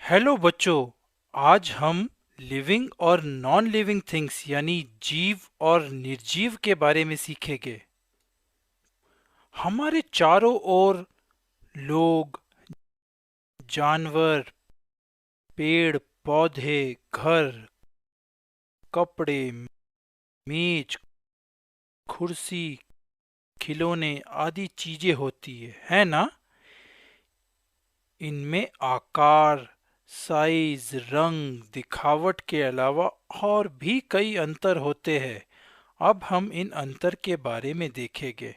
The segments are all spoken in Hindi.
हेलो बच्चों। आज हम लिविंग और नॉन लिविंग थिंग्स यानी जीव और निर्जीव के बारे में सीखेंगे। हमारे चारों ओर लोग, जानवर, पेड़ पौधे, घर, कपड़े, मेज, कुर्सी, खिलौने आदि चीजें होती है ना। इनमें आकार, साइज, रंग, दिखावट के अलावा और भी कई अंतर होते हैं। अब हम इन अंतर के बारे में देखेंगे।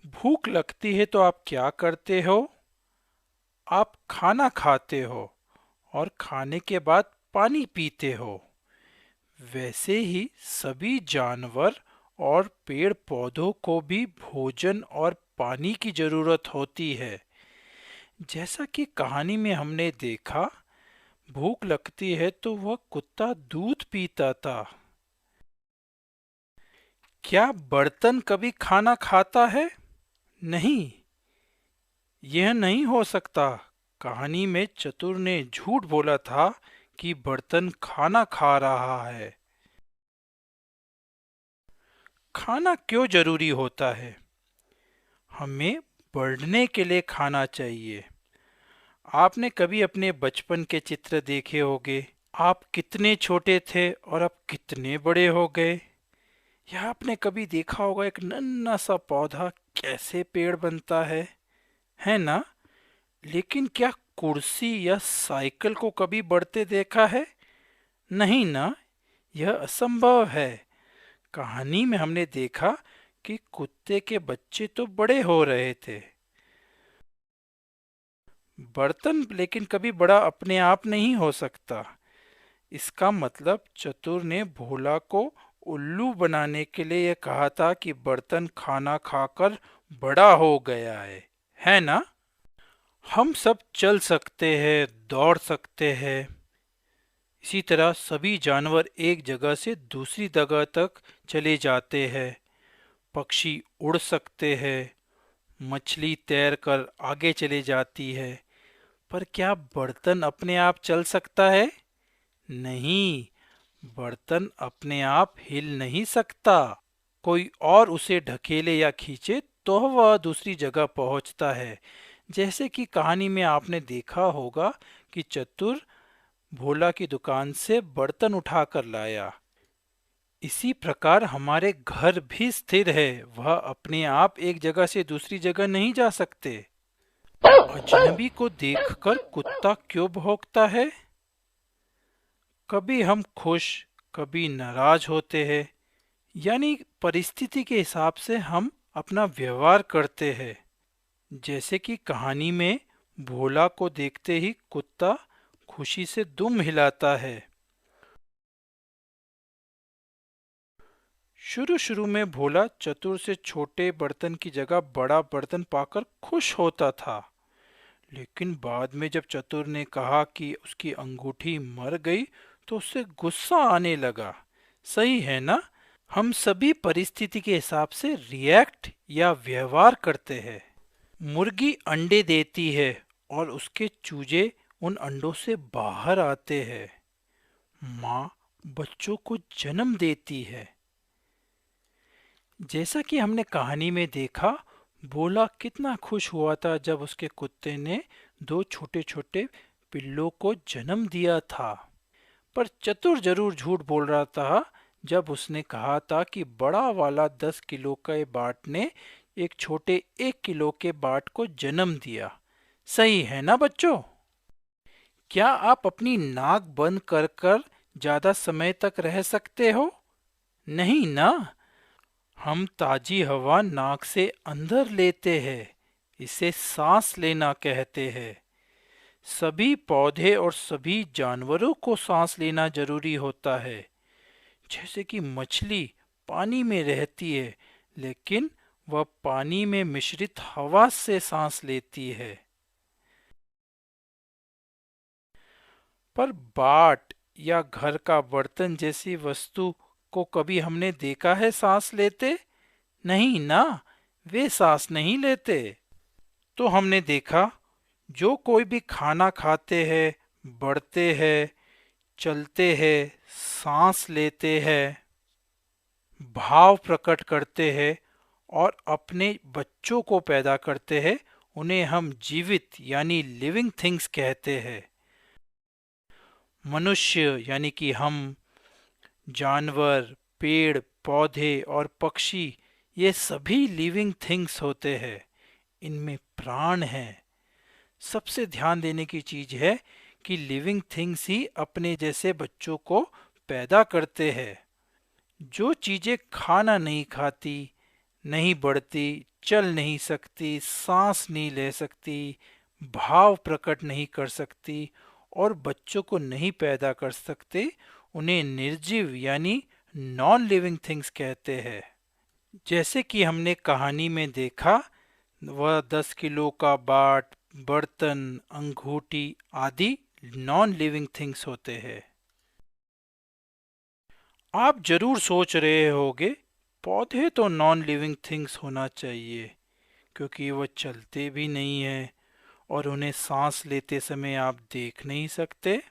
भूख लगती है तो आप क्या करते हो? आप खाना खाते हो और खाने के बाद पानी पीते हो। वैसे ही सभी जानवर और पेड़ पौधों को भी भोजन और पानी की जरूरत होती है। जैसा कि कहानी में हमने देखा, भूख लगती है तो वह कुत्ता दूध पीता था। क्या बर्तन कभी खाना खाता है? नहीं, यह नहीं हो सकता। कहानी में चतुर ने झूठ बोला था कि बर्तन खाना खा रहा है। खाना क्यों जरूरी होता है? हमें बढ़ने के लिए खाना चाहिए। आपने कभी अपने बचपन के चित्र देखे होंगे। आप कितने छोटे थे और अब कितने बड़े हो गए। या आपने कभी देखा होगा एक नन्हा सा पौधा कैसे पेड़ बनता है ना। लेकिन क्या कुर्सी या साइकिल को कभी बढ़ते देखा है? नहीं ना, यह असंभव है। कहानी में हमने देखा कि कुत्ते के बच्चे तो बड़े हो रहे थे। बर्तन लेकिन कभी बड़ा अपने आप नहीं हो सकता। इसका मतलब चतुर ने भोला को उल्लू बनाने के लिए यह कहा था कि बर्तन खाना खाकर बड़ा हो गया है ना। हम सब चल सकते हैं, दौड़ सकते हैं। इसी तरह सभी जानवर एक जगह से दूसरी जगह तक चले जाते हैं। पक्षी उड़ सकते हैं, मछली तैर कर आगे चले जाती है। पर क्या बर्तन अपने आप चल सकता है? नहीं, बर्तन अपने आप हिल नहीं सकता। कोई और उसे ढकेले या खींचे तो वह दूसरी जगह पहुंचता है। जैसे कि कहानी में आपने देखा होगा कि चतुर भोला की दुकान से बर्तन उठाकर लाया। इसी प्रकार हमारे घर भी स्थिर है, वह अपने आप एक जगह से दूसरी जगह नहीं जा सकते। अजनबी को देखकर कुत्ता क्यों भौंकता है? कभी हम खुश, कभी नाराज होते हैं। यानी परिस्थिति के हिसाब से हम अपना व्यवहार करते हैं। जैसे कि कहानी में भोला को देखते ही कुत्ता खुशी से दुम हिलाता है। शुरू शुरू में भोला चतुर से छोटे बर्तन की जगह बड़ा बर्तन पाकर खुश होता था। लेकिन बाद में जब चतुर ने कहा कि उसकी अंगूठी मर गई तो उससे गुस्सा आने लगा। सही है ना। हम सभी परिस्थिति के हिसाब से रिएक्ट या व्यवहार करते हैं। मुर्गी अंडे देती है और उसके चूजे उन अंडों से बाहर आते हैं। माँ बच्चों को जन्म देती है। जैसा कि हमने कहानी में देखा, भोला कितना खुश हुआ था जब उसके कुत्ते ने दो छोटे छोटे पिल्लों को जन्म दिया था। पर चतुर जरूर झूठ बोल रहा था जब उसने कहा था कि बड़ा वाला 10 किलो के बाट ने एक छोटे 1 किलो के बाट को जन्म दिया। सही है ना बच्चों? क्या आप अपनी नाक बंद कर कर ज्यादा समय तक रह सकते हो? नहीं ना। हम ताजी हवा नाक से अंदर लेते हैं, इसे सांस लेना कहते हैं। सभी पौधे और सभी जानवरों को सांस लेना जरूरी होता है। जैसे कि मछली पानी में रहती है, लेकिन वह पानी में मिश्रित हवा से सांस लेती है। पर बाट या घर का बर्तन जैसी वस्तु को कभी हमने देखा है सांस लेते? नहीं ना, वे सांस नहीं लेते। तो हमने देखा जो कोई भी खाना खाते हैं, बढ़ते हैं, चलते हैं, सांस लेते हैं, भाव प्रकट करते हैं और अपने बच्चों को पैदा करते हैं, उन्हें हम जीवित यानी लिविंग थिंग्स कहते हैं। मनुष्य यानी कि हम, जानवर, पेड़ पौधे और पक्षी, ये सभी लिविंग थिंग्स होते हैं। इनमें प्राण है। सबसे ध्यान देने की चीज है कि लिविंग थिंग्स ही अपने जैसे बच्चों को पैदा करते हैं। जो चीजें खाना नहीं खाती, नहीं बढ़ती, चल नहीं सकती, सांस नहीं ले सकती, भाव प्रकट नहीं कर सकती और बच्चों को नहीं पैदा कर सकते, उन्हें निर्जीव यानी नॉन लिविंग थिंग्स कहते हैं। जैसे कि हमने कहानी में देखा, वह 10 किलो का बाट, बर्तन, अंगूठी आदि नॉन लिविंग थिंग्स होते हैं। आप जरूर सोच रहे होंगे, पौधे तो नॉन लिविंग थिंग्स होना चाहिए क्योंकि वह चलते भी नहीं है और उन्हें सांस लेते समय आप देख नहीं सकते।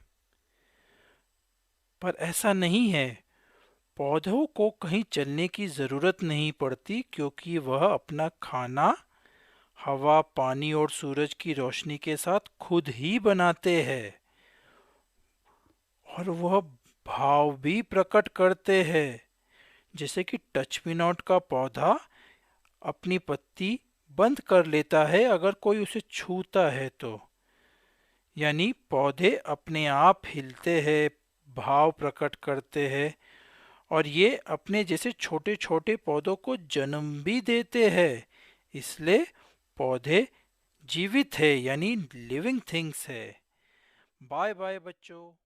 पर ऐसा नहीं है। पौधों को कहीं चलने की जरूरत नहीं पड़ती क्योंकि वह अपना खाना हवा, पानी और सूरज की रोशनी के साथ खुद ही बनाते हैं और वह भाव भी प्रकट करते हैं। जैसे कि टच मी नॉट का पौधा अपनी पत्ती बंद कर लेता है अगर कोई उसे छूता है तो। यानी पौधे अपने आप हिलते हैं, भाव प्रकट करते हैं और ये अपने जैसे छोटे छोटे पौधों को जन्म भी देते हैं। इसलिए पौधे जीवित है यानी लिविंग थिंग्स है। बाय बाय बच्चों।